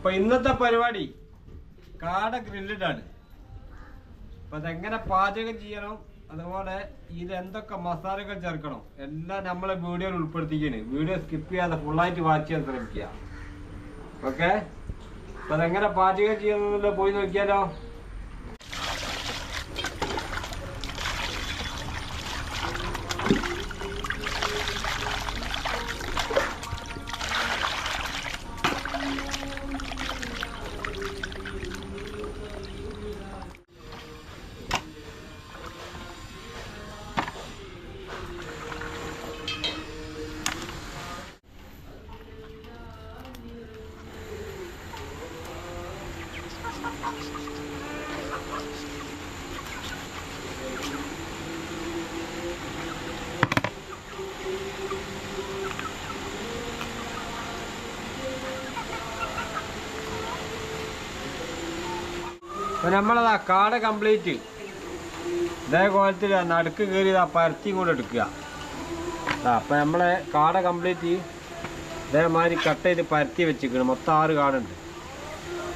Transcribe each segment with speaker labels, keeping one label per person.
Speaker 1: അപ്പൊ ഇന്നത്തെ പരിപാടി കാട ഗ്രില്ലിഡാണ്. അപ്പൊ അതെങ്ങനെ പാചകം ചെയ്യണം, അതുപോലെ ഇതെന്തൊക്കെ മസാലകൾ ചേർക്കണം എല്ലാം നമ്മളെ വീഡിയോയിൽ ഉൾപ്പെടുത്തിക്കാണ്. വീഡിയോ സ്കിപ്പ് ചെയ്യാതെ ഫുള്ളായിട്ട് വാച്ച് ചെയ്യാൻ ശ്രമിക്കുക. ഓക്കെ, അപ്പൊ അതെങ്ങനെ പാചകം ചെയ്യുന്നതിൽ പോയി നോക്കിയാലോ. അപ്പൊ നമ്മളതാ കാട കംപ്ലീറ്റ് ഇതേ കോലത്തിൽ നടുക്ക് കയറി പരത്തി കൊണ്ട് എടുക്കുക. അപ്പൊ നമ്മളെ കാട കംപ്ലീറ്റ് ഇതേമാതിരി കട്ട് ചെയ്ത് പരത്തി വെച്ചിരിക്കണം. മൊത്തം 6 കാടുണ്ട്.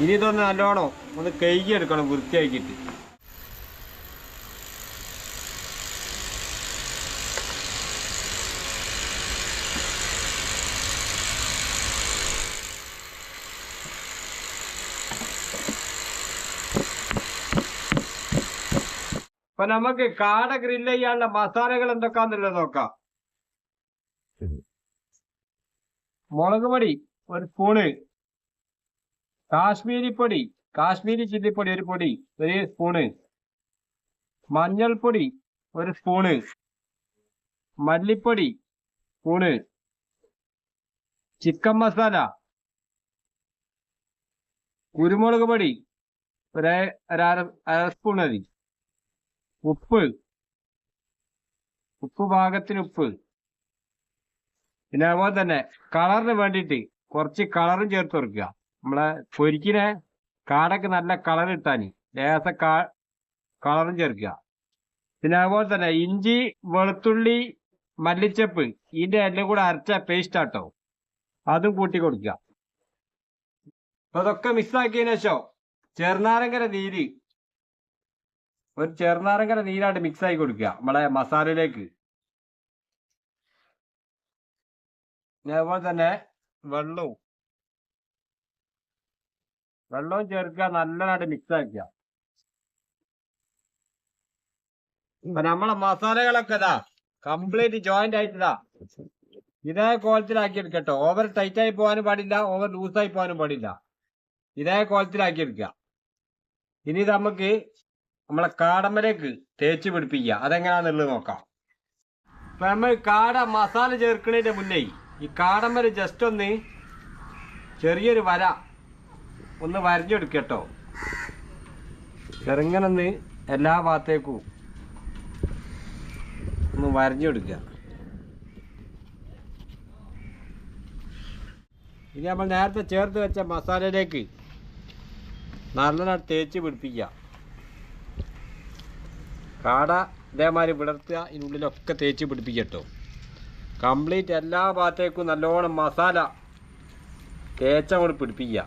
Speaker 1: ഇനി ഇതൊന്ന് നല്ലോണം ഒന്ന് കഴുകി എടുക്കണം വൃത്തിയാക്കിയിട്ട്. അപ്പൊ നമുക്ക് കാട ഗ്രില്ല് ചെയ്യാനുള്ള മസാലകൾ എന്തൊക്കെയാന്നുള്ളത് നോക്കാം. മുളക് പൊടി 1 സ്പൂണ്, കാശ്മീരി ചില്ലിപ്പൊടി 1 പൊടി 1 സ്പൂണ്, മഞ്ഞൾപ്പൊടി 1 സ്പൂണ്, മല്ലിപ്പൊടി സ്പൂണ്, ചിക്കൻ മസാല, കുരുമുളക് പൊടി അര സ്പൂൺ മതി, ഉപ്പ് പാകത്തിന് ഉപ്പ്. പിന്നെ അതുപോലെ തന്നെ കളറിന് വേണ്ടിയിട്ട് കുറച്ച് കളറും ചേർത്ത് കൊടുക്കുക. നമ്മളെ പൊരിക്കിനെ കാടൊക്കെ നല്ല കളർ കിട്ടാൻ ലേസ കളറും ചേർക്കുക. പിന്നെ അതുപോലെ തന്നെ ഇഞ്ചി, വെളുത്തുള്ളി, മല്ലിച്ചപ്പ് ഇതിന്റെ എല്ലാം കൂടെ അരച്ച പേസ്റ്റ് ആട്ടോ, അതും കൂട്ടി കൊടുക്കുക. അപ്പൊ അതൊക്കെ മിക്സാക്കിയതിനു ശേഷം ചെറുനാരങ്ങര നീര്, ഒരു ചെറുനാരങ്ങര നീരായിട്ട് മിക്സ് ആക്കി കൊടുക്കുക നമ്മളെ മസാലയിലേക്ക്. അതേപോലെ തന്നെ വെള്ളവും ചേർക്കുക, നല്ലതായിട്ട് മിക്സ് ആക്കുക. അപ്പൊ നമ്മളെ മസാലകളൊക്കെ ഇതാ കംപ്ലീറ്റ് ജോയിന്റ് ആയിട്ടിതാ ഇതേ കോലത്തിലാക്കി എടുക്കട്ടോ. ഓവർ ടൈറ്റ് ആയി പോകാനും പാടില്ല, ഓവർ ലൂസായി പോകാനും പാടില്ല. ഇതേ കോലത്തിലാക്കി എടുക്കുക. ഇനി നമുക്ക് നമ്മളെ കാടമ്മലേക്ക് തേച്ച് പിടിപ്പിക്കുക. അതെങ്ങനെയാന്നുള്ളത് നോക്കാം. അപ്പൊ നമ്മൾ കാട മസാല ചേർക്കുന്നതിന്റെ മുന്നേ ഈ കാടമ്മല് ജസ്റ്റ് ഒന്ന് ചെറിയൊരു വര ഒന്ന് വരഞ്ഞെടുക്കട്ടോ. ചെറുങ്ങനൊന്ന് എല്ലാ ഭാഗത്തേക്കും ഒന്ന് വരഞ്ഞെടുക്കുക. ഇനി നമ്മൾ നേരത്തെ ചേർത്ത് വെച്ച മസാലയിലേക്ക് നല്ലോണം തേച്ച് പിടിപ്പിക്കുക. കാട ഇതേമാതിരി വിടർത്തുക, ഇതിനുള്ളിലൊക്കെ തേച്ച് പിടിപ്പിക്കട്ടോ. കംപ്ലീറ്റ് എല്ലാ ഭാഗത്തേക്കും നല്ലോണം മസാല തേച്ചങ്ങോട്ട് പിടിപ്പിക്കുക.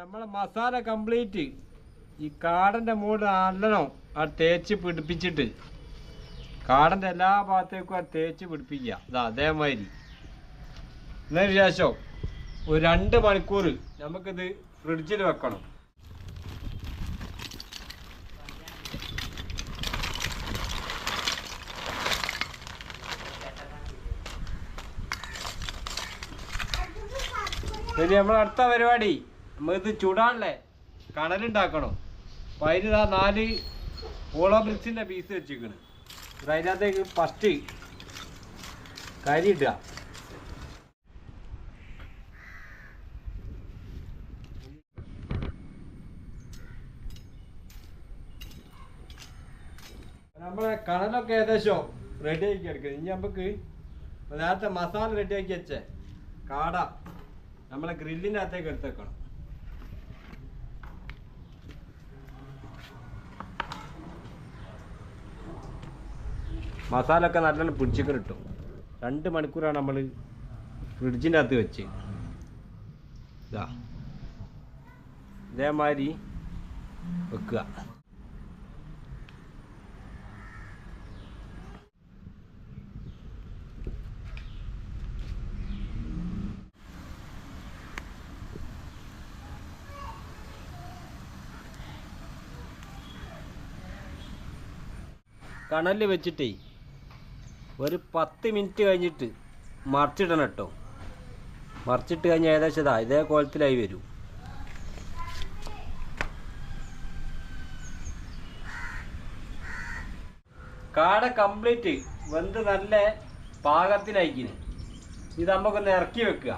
Speaker 1: നമ്മളെ മസാല കംപ്ലീറ്റ് ഈ കാടൻ്റെ മുകളിൽ നല്ലോണം തേച്ച് പിടിപ്പിച്ചിട്ട് കാടൻ്റെ എല്ലാ ഭാഗത്തേക്കും തേച്ച് പിടിപ്പിക്കുക. അതാ അതേമാതിരി. എന്നതിന് ശേഷം ഒരു 2 മണിക്കൂർ നമുക്കിത് ഫ്രിഡ്ജിൽ വെക്കണം. ശരി, നമ്മൾ അടുത്ത പരിപാടി നമ്മളിത് ചൂടാണല്ലേ കണലുണ്ടാക്കണം. അപ്പം അതിന് 4 ഓളോ ബ്രിക്സിൻ്റെ പീസ് വെച്ചിരിക്കണം. അതിനകത്തേക്ക് ഫസ്റ്റ് കരി ഇടുക. നമ്മളെ കണലൊക്കെ ഏകദേശം റെഡി ആക്കി എടുക്കുക. ഇനി നമുക്ക് നേരത്തെ മസാല റെഡി ആക്കി വെച്ചേ കാട നമ്മളെ ഗ്രില്ലിൻ്റെ അകത്തേക്ക് എടുത്തേക്കണം. മസാല ഒക്കെ നല്ലോണം പിടിച്ചിട്ട് കിട്ടും. 2 മണിക്കൂറാണ് നമ്മൾ ഫ്രിഡ്ജിൻ്റെ അകത്ത് വെച്ച്. ഇതാ ഇതേമാതിരി വെക്കുക. കണലിൽ വെച്ചിട്ടേ ഒരു 10 മിനിറ്റ് കഴിഞ്ഞിട്ട് മറിച്ചിടണം കേട്ടോ. മറിച്ചിട്ട് കഴിഞ്ഞാൽ ഏകദേശം ഇതേ കോലത്തിലായി വരും. കാട കംപ്ലീറ്റ് വെന്ത് നല്ല പാകത്തിലായിക്കിന്. ഇത് നമുക്കൊന്ന് ഇറക്കി വെക്കുക.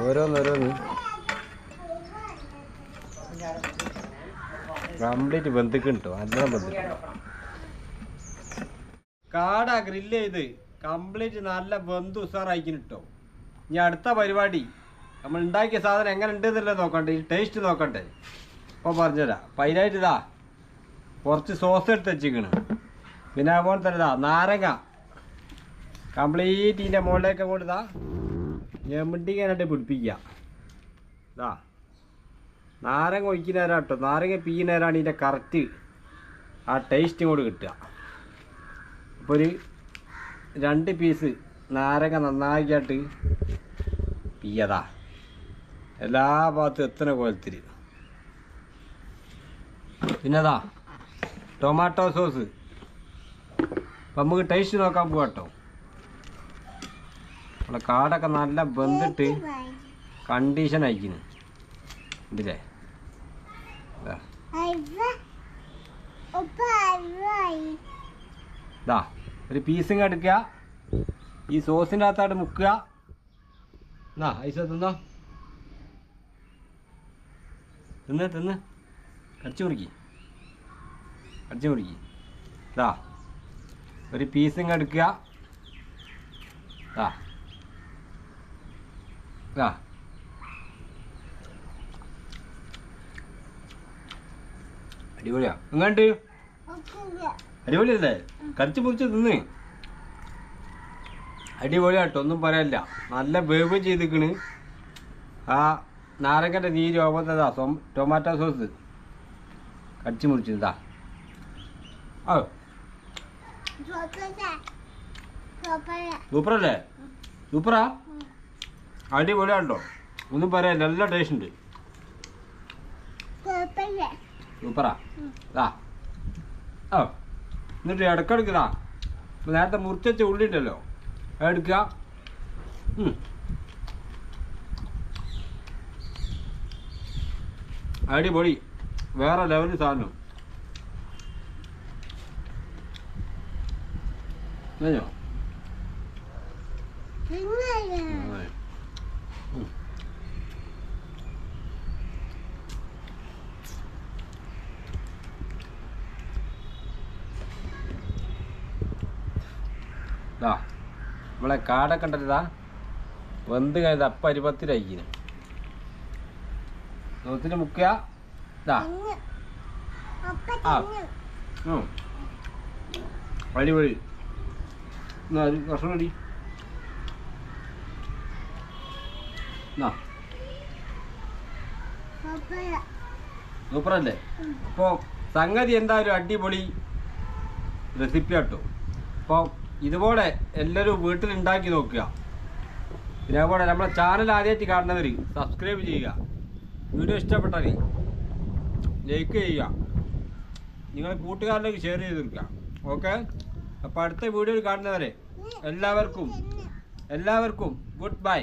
Speaker 1: ഓരോന്നോരോന്ന് കംപ്ലീറ്റ് ബന്ധുക്കുണ്ടോ? നല്ല ബന്ധു കാട ഗ്രില്ല് ചെയ്ത് കംപ്ലീറ്റ് നല്ല ബന്ധു ഉസാറായിക്കിന് കേട്ടോ. ഇനി അടുത്ത പരിപാടി നമ്മൾ ഉണ്ടാക്കിയ സാധനം എങ്ങനെ ഉണ്ട് എന്നുള്ളത് നോക്കണ്ടേ, ഈ ടേസ്റ്റ് നോക്കണ്ടേ. അപ്പോൾ പറഞ്ഞുതരാം. അപ്പം അതിനായിട്ട് ഇതാ കുറച്ച് സോസ് എടുത്ത് വെച്ചിരിക്കണം. പിന്നെ അതുപോലെ തന്നെ ഇതാ നാരങ്ങ കംപ്ലീറ്റ് ഇതിൻ്റെ മുകളിലേക്ക് കൊണ്ട് ഇതാ ഞെമിണ്ടിക്കാനായിട്ട് പിടിപ്പിക്കുക. ഇതാ നാരങ്ങ ഒഴിക്കുന്ന നേരം കേട്ടോ. നാരങ്ങ പീയുന്ന നേരമാണ് ഇതിൻ്റെ കറക്റ്റ് ആ ടേസ്റ്റും കൂടി കിട്ടുക. അപ്പോൾ ഒരു 2 പീസ് നാരങ്ങ നന്നാക്കിയിട്ട് പീയതാ എല്ലാ ഭാഗത്തും എത്തുന്ന കോലത്തിൽ. പിന്നെ അതാ ടൊമാറ്റോ സോസ്. അപ്പം നമുക്ക് ടേസ്റ്റ് നോക്കാൻ പോവാം കേട്ടോ. നമ്മളെ കാടൊക്കെ നല്ല വെന്തിട്ട് കണ്ടീഷൻ അയക്കുന്നു ഇതില്ലേ. ഇതാ ഒരു പീസും എടുക്കുക, ഈ സോസിൻ്റെ അകത്തായിട്ട് മുക്കുക. എന്നാ ഐസ തിന്നോ, തിന്ന് തിന്ന് കടിച്ചു മുറിക്കി കടിച്ചു മുറിക്കി. ഇതാ ഒരു പീസും എടുക്കുക. ഇതാ ഇതാ അടിപൊളിയാ. എങ്ങാണ്ട് അടിപൊളിയല്ലേ? കടിച്ചു മുറിച്ച് തിന്ന് അടിപൊളിയാട്ടോ, ഒന്നും പറയാനില്ല. നല്ല വേവ് ചെയ്തിക്കണ്. ആ നാരങ്ങൻ്റെ നീര് ആവുന്നതാ ടൊമാറ്റോ സോസ് കടിച്ചു മുറിച്ചതാ. ഓ സൂപ്പറല്ലേ? സൂപ്പറാ, അടിപൊളിയാട്ടോ, ഒന്നും പറയാനില്ല. നല്ല ടേസ്റ്റ് ഉണ്ട്. സൂപ്പറാ. ആ ഓ എന്നിട്ട് ഇടയ്ക്കിടയ്ക്കതാ നേരത്തെ മുറിച്ച ഉള്ളി ഉണ്ടല്ലോ എടുക്കുക. അടിപൊളി, വേറെ ലെവല് സാധനം. കഴിഞ്ഞോ? നമ്മളെ കാടൊക്കെ ഉണ്ടല്ലോ വെന്ത് കഴിഞ്ഞത് അപ്പം അരിപത്തിലയക്കിന് നോത്തിന് മുക്കുക. ഇതാ ആ അടിപൊളി. കുറച്ചും കൂടി സൂപ്പറല്ലേ? അപ്പോൾ സംഗതി എന്തായാലും അടിപൊളി റെസിപ്പി കേട്ടോ. അപ്പോൾ ഇതുപോലെ എല്ലാവരും വീട്ടിലുണ്ടാക്കി നോക്കുക. പിന്നെ അതുപോലെ നമ്മളെ ചാനൽ ആദ്യമായിട്ട് കാണുന്നവർ സബ്സ്ക്രൈബ് ചെയ്യുക. വീഡിയോ ഇഷ്ടപ്പെട്ടാൽ ലൈക്ക് ചെയ്യുക. നിങ്ങളെ കൂട്ടുകാരിലേക്ക് ഷെയർ ചെയ്ത് കൊടുക്കുക. ഓക്കെ, അപ്പോൾ അടുത്ത വീഡിയോയിൽ കാണുന്നവരെ എല്ലാവർക്കും ഗുഡ് ബൈ.